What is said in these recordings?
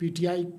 PTI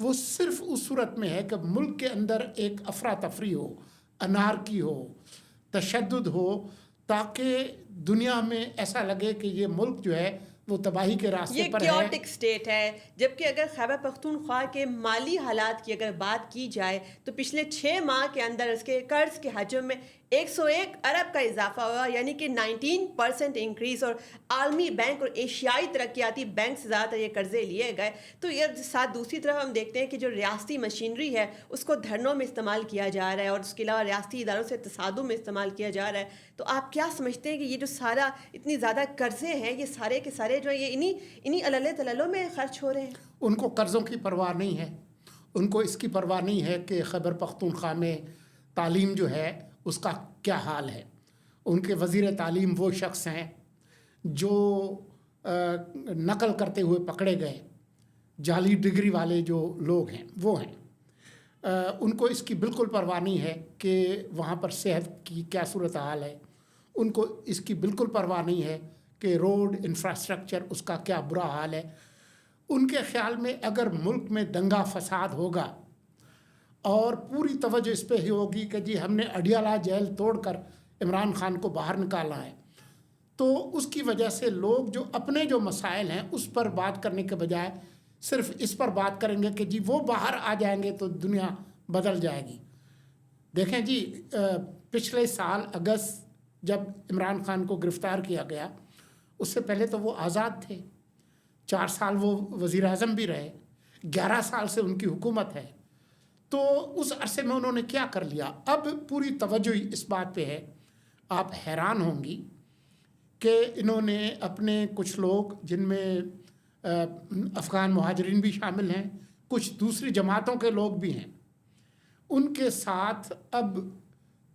وہ صرف اس صورت میں ہے کہ ملک کے اندر ایک افراتفری ہو، انارکی ہو، تشدد ہو، تاکہ دنیا میں ایسا لگے کہ یہ ملک جو ہے وہ تباہی کے راستے یہ پر ہے. کیوٹک سٹیٹ ہے. جبکہ اگر خیبر پختونخوا کے مالی حالات کی اگر بات کی جائے تو پچھلے 6 ماہ کے اندر اس کے قرض کے حجم میں 101 ارب کا اضافہ ہوا، یعنی کہ 19% انکریز، اور عالمی بینک اور ایشیائی ترقیاتی بینک سے زیادہ تر یہ قرضے لیے گئے. تو یہ ساتھ دوسری طرف ہم دیکھتے ہیں کہ جو ریاستی مشینری ہے اس کو دھرنوں میں استعمال کیا جا رہا ہے، اور اس کے علاوہ ریاستی اداروں سے تصادم میں استعمال کیا جا رہا ہے. تو آپ کیا سمجھتے ہیں کہ یہ جو سارا اتنی زیادہ قرضے ہیں یہ سارے کے سارے جو ہیں یہ انہی علل تللوں میں خرچ ہو رہے ہیں؟ ان کو قرضوں کی پرواہ نہیں ہے، ان کو اس کی پرواہ نہیں ہے کہ خیبر پختونخوا میں تعلیم جو ہے اس کا کیا حال ہے. ان کے وزیر تعلیم وہ شخص ہیں جو نقل کرتے ہوئے پکڑے گئے، جعلی ڈگری والے جو لوگ ہیں وہ ہیں. ان کو اس کی بالکل پرواہ نہیں ہے کہ وہاں پر صحت کی کیا صورتحال ہے. ان کو اس کی بالکل پرواہ نہیں ہے کہ روڈ انفراسٹرکچر اس کا کیا برا حال ہے. ان کے خیال میں اگر ملک میں دنگا فساد ہوگا اور پوری توجہ اس پہ ہی ہوگی کہ جی ہم نے اڈیالہ جیل توڑ کر عمران خان کو باہر نکالا ہے، تو اس کی وجہ سے لوگ جو اپنے جو مسائل ہیں اس پر بات کرنے کے بجائے صرف اس پر بات کریں گے کہ جی وہ باہر آ جائیں گے تو دنیا بدل جائے گی. دیکھیں جی، پچھلے سال اگست جب عمران خان کو گرفتار کیا گیا اس سے پہلے تو وہ آزاد تھے، 4 سال وہ وزیر اعظم بھی رہے، 11 سال سے ان کی حکومت ہے. تو اس عرصے میں انہوں نے کیا کر لیا؟ اب پوری توجہ اس بات پہ ہے. آپ حیران ہوں گی کہ انہوں نے اپنے کچھ لوگ جن میں افغان مہاجرین بھی شامل ہیں، کچھ دوسری جماعتوں کے لوگ بھی ہیں، ان کے ساتھ اب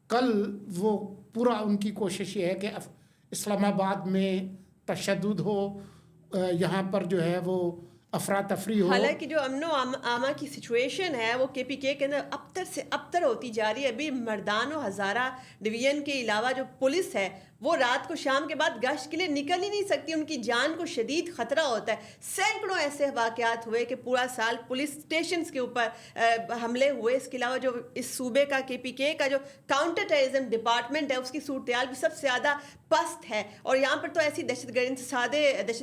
کل وہ پورا ان کی کوشش یہ ہے کہ اسلام آباد میں تشدد ہو، یہاں پر جو ہے وہ افراتفری ہو. حالانکہ جو امن و امان کی سچویشن ہے وہ کے پی کے اندر ابتر سے ابتر ہوتی جا رہی ہے. ابھی مردان و ہزارہ ڈویژن کے علاوہ جو پولیس ہے وہ رات کو شام کے بعد گشت کے لیے نکل ہی نہیں سکتی، ان کی جان کو شدید خطرہ ہوتا ہے. سینکڑوں ایسے واقعات ہوئے کہ پورا سال پولیس اسٹیشنز کے اوپر حملے ہوئے. اس کے علاوہ جو اس صوبے کا کے پی کے کا جو کاؤنٹر ٹیررزم ڈپارٹمنٹ ہے اس کی صورتحال بھی سب سے زیادہ پست ہے، اور یہاں پر تو ایسی دہشت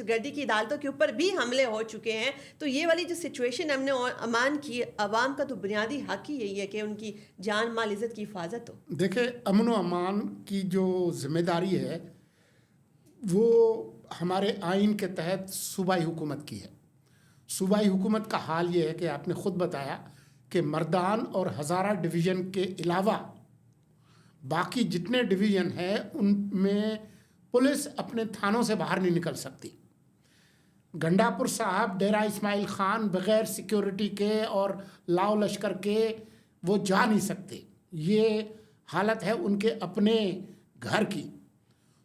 گردی کی عدالتوں کے اوپر بھی حملے ہو چکے ہیں. تو یہ والی جو سچویشن امن و امان کی، عوام کا تو بنیادی حق ہی یہی ہے کہ ان کی جان مال عزت کی حفاظت ہو. دیکھیں، امن و امان کی جو ذمہ داری ہے وہ ہمارے آئین کے تحت صوبائی حکومت کی ہے. صوبائی حکومت کا حال یہ ہے کہ آپ نے خود بتایا کہ مردان اور ہزارہ ڈویژن کے علاوہ باقی جتنے ڈویژن ہیں ان میں پولیس اپنے تھانوں سے باہر نہیں نکل سکتی. گنڈا پور صاحب، ڈیرہ اسماعیل خان بغیر سیکیورٹی کے اور لاؤ لشکر کے وہ جا نہیں سکتے. یہ حالت ہے ان کے اپنے گھر کی.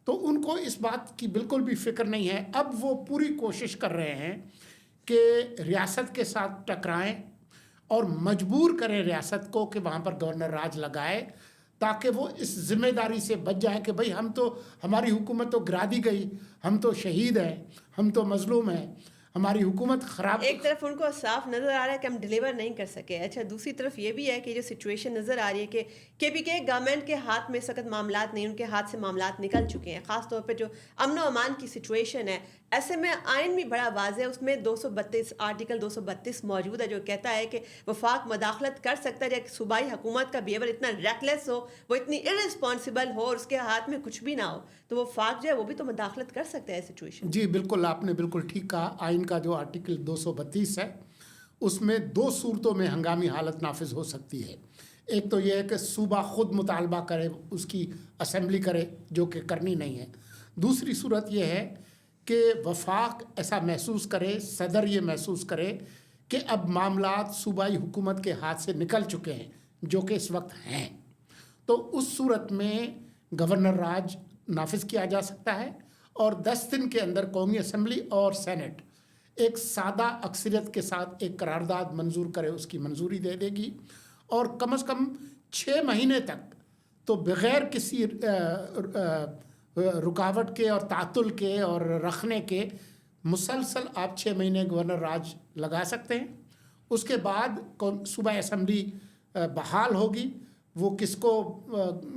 تو ان کو اس بات کی بالکل بھی فکر نہیں ہے. اب وہ پوری کوشش کر رہے ہیں کہ ریاست کے ساتھ ٹکرائیں اور مجبور کریں ریاست کو کہ وہاں پر گورنر راج لگائے، تاکہ وہ اس ذمہ داری سے بچ جائے کہ بھئی ہماری حکومت تو گرا دی گئی، ہم تو شہید ہیں، ہم تو مظلوم ہیں، ہماری حکومت خراب. ایک طرف ان کو صاف نظر آ رہا ہے کہ ہم ڈیلیور نہیں کر سکے. اچھا، دوسری طرف یہ بھی ہے کہ جو سچویشن نظر آ رہی ہے کہ کے پی کے گورنمنٹ کے ہاتھ میں اس وقت معاملات نہیں، ان کے ہاتھ سے معاملات نکل چکے ہیں. خاص طور پہ جو امن و امان کی سچویشن ہے، ایسے میں آئین بھی بڑا واضح ہے. اس میں 232 آرٹیکل 232 موجود ہے جو کہتا ہے کہ وفاق مداخلت کر سکتا ہے جب صوبائی حکومت کا بیہیور اتنا ریکلیس ہو، وہ اتنی ارسپانسبل ہو اور اس کے ہاتھ میں کچھ بھی نہ ہو، تو وہ وفاق جو ہے وہ بھی تو مداخلت کر سکتا ہے سچویشن. جی بالکل، آپ نے بالکل ٹھیک کہا. آئین کا جو آرٹیکل 232 ہے اس میں 2 صورتوں میں ہنگامی حالت نافذ ہو سکتی ہے. ایک تو یہ ہے کہ صوبہ خود مطالبہ کرے، اس کی اسمبلی کرے، جو کہ کرنی نہیں ہے. دوسری صورت یہ ہے کہ وفاق ایسا محسوس کرے، صدر یہ محسوس کرے کہ اب معاملات صوبائی حکومت کے ہاتھ سے نکل چکے ہیں، جو کہ اس وقت ہیں. تو اس صورت میں گورنر راج نافذ کیا جا سکتا ہے اور 10 دن کے اندر قومی اسمبلی اور سینٹ ایک سادہ اکثریت کے ساتھ ایک قرارداد منظور کرے، اس کی منظوری دے دے گی، اور کم از کم 6 مہینے تک تو بغیر کسی رکاوٹ کے اور تعطل کے اور رکھنے کے مسلسل آپ 6 مہینے گورنر راج لگا سکتے ہیں. اس کے بعد صوبہ اسمبلی بحال ہوگی. وہ کس کو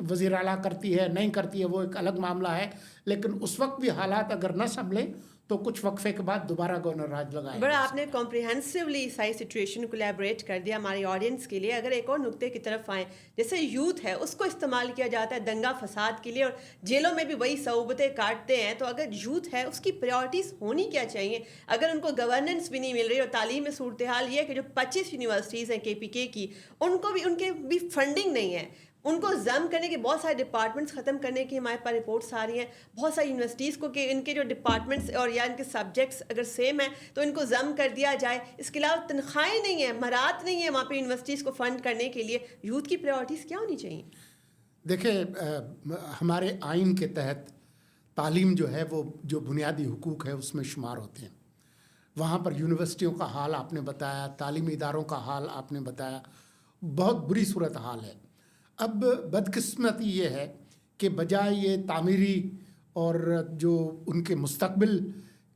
وزیر اعلیٰ کرتی ہے نہیں کرتی ہے وہ ایک الگ معاملہ ہے, لیکن اس وقت بھی حالات اگر نہ سنبھلیں تو کچھ وقفے کے بعد دوبارہ گورنر راج لگائے. بڑا آپ نے کمپریہنسولی ساری سچویشن کو لیبریٹ کر دیا ہماری آڈینس کے لیے. اگر ایک اور نقطے کی طرف آئیں, جیسے یوتھ ہے اس کو استعمال کیا جاتا ہے دنگا فساد کے لیے, اور جیلوں میں بھی وہی صعوبتیں کاٹتے ہیں. تو اگر یوتھ ہے اس کی پریورٹیز ہونی کیا چاہیے؟ اگر ان کو گورننس بھی نہیں مل رہی اور تعلیم میں صورتحال یہ ہے کہ جو 25 یونیورسٹیز ہیں KPK کی, ان کو بھی ان کے بھی فنڈنگ نہیں ہے. ان کو ضم کرنے کے بہت سارے ڈپارٹمنٹس ختم کرنے کی ہمارے پاس رپورٹس آ رہی ہیں. بہت ساری یونیورسٹیز کو کہ ان کے جو ڈپارٹمنٹس اور یا ان کے سبجیکٹس اگر سیم ہیں تو ان کو ضم کر دیا جائے. اس کے علاوہ تنخواہیں نہیں ہیں, مہارت نہیں ہے وہاں پہ یونیورسٹیز کو فنڈ کرنے کے لیے. یوتھ کی پریورٹیز کیا ہونی چاہیے؟ دیکھیں, ہمارے آئین کے تحت تعلیم جو ہے وہ جو بنیادی حقوق ہے اس میں شمار ہوتے ہیں. وہاں پر یونیورسٹیوں کا حال آپ نے بتایا, تعلیمی اداروں کا حال آپ نے بتایا, بہت بری صورت حال ہے. اب بدقسمتی یہ ہے کہ بجائے یہ تعمیری اور جو ان کے مستقبل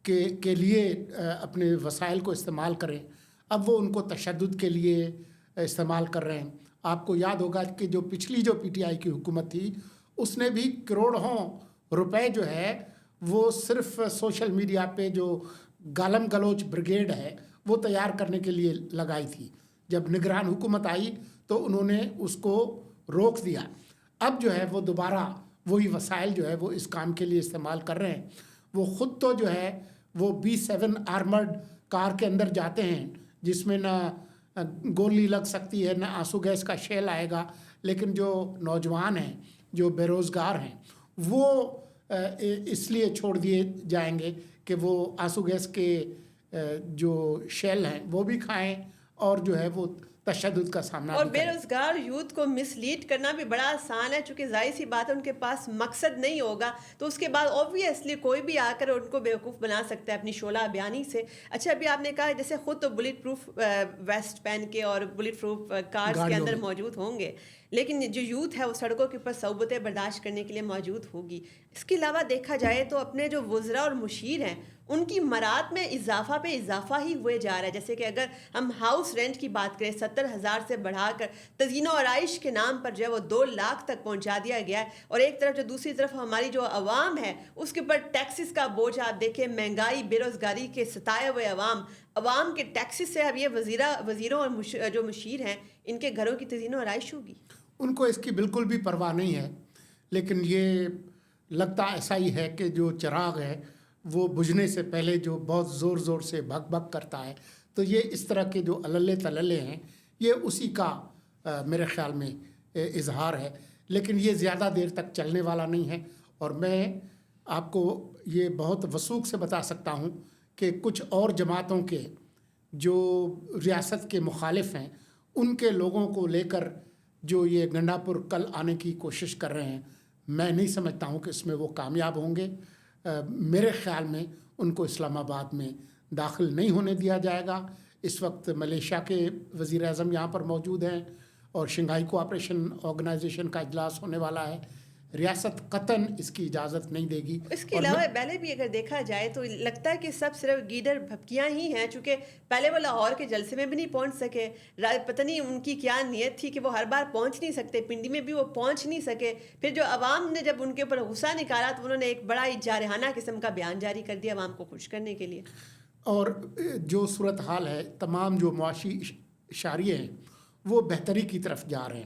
کے لیے اپنے وسائل کو استعمال کریں, اب وہ ان کو تشدد کے لیے استعمال کر رہے ہیں. آپ کو یاد ہوگا کہ جو پچھلی جو PTI کی حکومت تھی اس نے بھی کروڑوں روپے جو ہے وہ صرف سوشل میڈیا پہ جو گالم گلوچ بریگیڈ ہے وہ تیار کرنے کے لیے لگائی تھی. جب نگران حکومت آئی تو انہوں نے اس کو روک دیا. اب جو ہے وہ دوبارہ وہی وسائل جو ہے وہ اس کام کے لیے استعمال کر رہے ہیں. وہ خود تو جو ہے وہ B7 آرمرڈ کار کے اندر جاتے ہیں جس میں نہ گولی لگ سکتی ہے نہ آنسو گیس کا شیل آئے گا, لیکن جو نوجوان ہیں جو بے روزگار ہیں وہ اس لیے چھوڑ دیے جائیں گے کہ وہ آنسو گیس کے جو شیل ہیں وہ بھی کھائیں اور جو ہے وہ تشدد کا سامنا. اور بے روزگار یوتھ کو مس لیڈ کرنا بھی بڑا آسان ہے, چونکہ ظاہر سی بات ہے ان کے پاس مقصد نہیں ہوگا تو اس کے بعد اوبویسلی کوئی بھی آ کر ان کو بیوقوف بنا سکتا ہے اپنی شعلہ بیانی سے. اچھا, ابھی آپ نے کہا جیسے خود تو بلٹ پروف ویسٹ پہن کے اور بلٹ پروف کارز کے اندر موجود ہوں گے, لیکن جو یوتھ ہے وہ سڑکوں کے اوپر صعوبتیں برداشت کرنے کے لیے موجود ہوگی. اس کے علاوہ دیکھا جائے تو اپنے جو وزراء اور مشیر ہیں ان کی مراعات میں اضافہ پہ اضافہ ہی ہوئے جا رہا ہے. جیسے کہ اگر ہم ہاؤس رینٹ کی بات کریں 70,000 سے بڑھا کر تزئین و آرائش کے نام پر جو ہے وہ 2 لاکھ تک پہنچا دیا گیا ہے. اور ایک طرف جو دوسری طرف ہماری جو عوام ہے اس کے اوپر ٹیکسز کا بوجھ آپ دیکھیں, مہنگائی, بے روزگاری کے ستائے ہوئے عوام کے ٹیکسز سے اب یہ وزیروں اور جو مشیر ہیں ان کے گھروں کی تزئین و آرائش ہوگی. ان کو اس کی بالکل بھی پرواہ نہیں ہے, لیکن یہ لگتا ایسا ہی ہے کہ جو چراغ ہے وہ بجھنے سے پہلے جو بہت زور زور سے بھگ بھگ کرتا ہے, تو یہ اس طرح کے جو اللے تللے ہیں یہ اسی کا میرے خیال میں اظہار ہے. لیکن یہ زیادہ دیر تک چلنے والا نہیں ہے. اور میں آپ کو یہ بہت وثوق سے بتا سکتا ہوں کہ کچھ اور جماعتوں کے جو ریاست کے مخالف ہیں ان کے لوگوں کو لے کر جو یہ گنڈا پور کل آنے کی کوشش کر رہے ہیں, میں نہیں سمجھتا ہوں کہ اس میں وہ کامیاب ہوں گے. میرے خیال میں ان کو اسلام آباد میں داخل نہیں ہونے دیا جائے گا. اس وقت ملیشیا کے وزیر اعظم یہاں پر موجود ہیں اور شنگھائی کوآپریشن آرگنائزیشن کا اجلاس ہونے والا ہے. ریاست قطعاً اس کی اجازت نہیں دے گی. اس کے علاوہ پہلے بھی اگر دیکھا جائے تو لگتا ہے کہ سب صرف گیدڑ بھپکیاں ہی ہیں, چونکہ پہلے وہ لاہور کے جلسے میں بھی نہیں پہنچ سکے. پتہ نہیں ان کی کیا نیت تھی کہ وہ ہر بار پہنچ نہیں سکتے, پنڈی میں بھی وہ پہنچ نہیں سکے. پھر جو عوام نے جب ان کے اوپر غصہ نکالا تو انہوں نے ایک بڑا ہی جارحانہ قسم کا بیان جاری کر دیا عوام کو خوش کرنے کے لیے. اور جو صورتحال ہے تمام جو معاشی اشاریے ہیں وہ بہتری کی طرف جا رہے ہیں.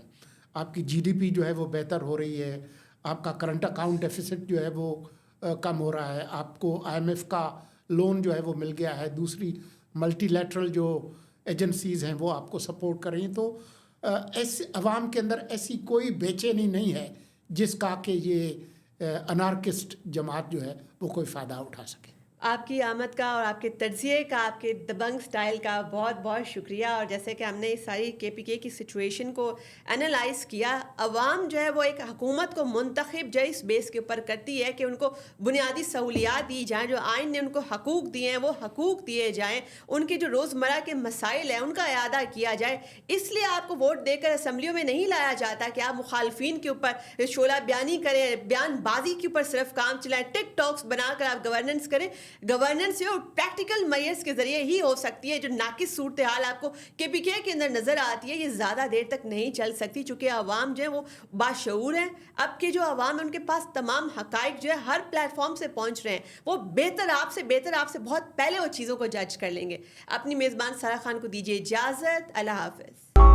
آپ کی GDP جو ہے وہ بہتر ہو رہی ہے, آپ کا کرنٹ اکاؤنٹ ڈیفیسٹ جو ہے وہ کم ہو رہا ہے, آپ کو IMF کا لون جو ہے وہ مل گیا ہے, دوسری ملٹی لیٹرل جو ایجنسیز ہیں وہ آپ کو سپورٹ کر رہی ہیں. تو ایسے عوام کے اندر ایسی کوئی بے چینی نہیں ہے جس کا کہ یہ انارکسٹ جماعت جو ہے وہ کوئی فائدہ اٹھا سکے. آپ کی آمد کا اور آپ کے تجزیے کا, آپ کے دبنگ سٹائل کا بہت بہت شکریہ. اور جیسے کہ ہم نے اس ساری KPK کی سچویشن کو انالائز کیا, عوام جو ہے وہ ایک حکومت کو منتخب جو اس بیس کے اوپر کرتی ہے کہ ان کو بنیادی سہولیات دی جائیں, جو آئین نے ان کو حقوق دیے ہیں وہ حقوق دیے جائیں, ان کے جو روزمرہ کے مسائل ہیں ان کا اعادہ کیا جائے. اس لیے آپ کو ووٹ دے کر اسمبلیوں میں نہیں لایا جاتا کہ آپ مخالفین کے اوپر شعلہ بیانی کریں, بیان بازی کے اوپر صرف کام چلائیں, ٹک ٹاکس بنا کر آپ گورننس کریں. گورننس جو پریکٹیکل میئرس کے ذریعے ہی ہو سکتی ہے. جو ناقص صورتحال آپ کو KPK کے اندر نظر آتی ہے یہ زیادہ دیر تک نہیں چل سکتی چونکہ عوام جو ہے وہ باشعور ہیں. اب کے جو عوام ہیں ان کے پاس تمام حقائق جو ہے ہر پلیٹ فارم سے پہنچ رہے ہیں. وہ بہتر آپ سے بہت پہلے وہ چیزوں کو جج کر لیں گے. اپنی میزبان سارا خان کو دیجیے اجازت. اللہ حافظ.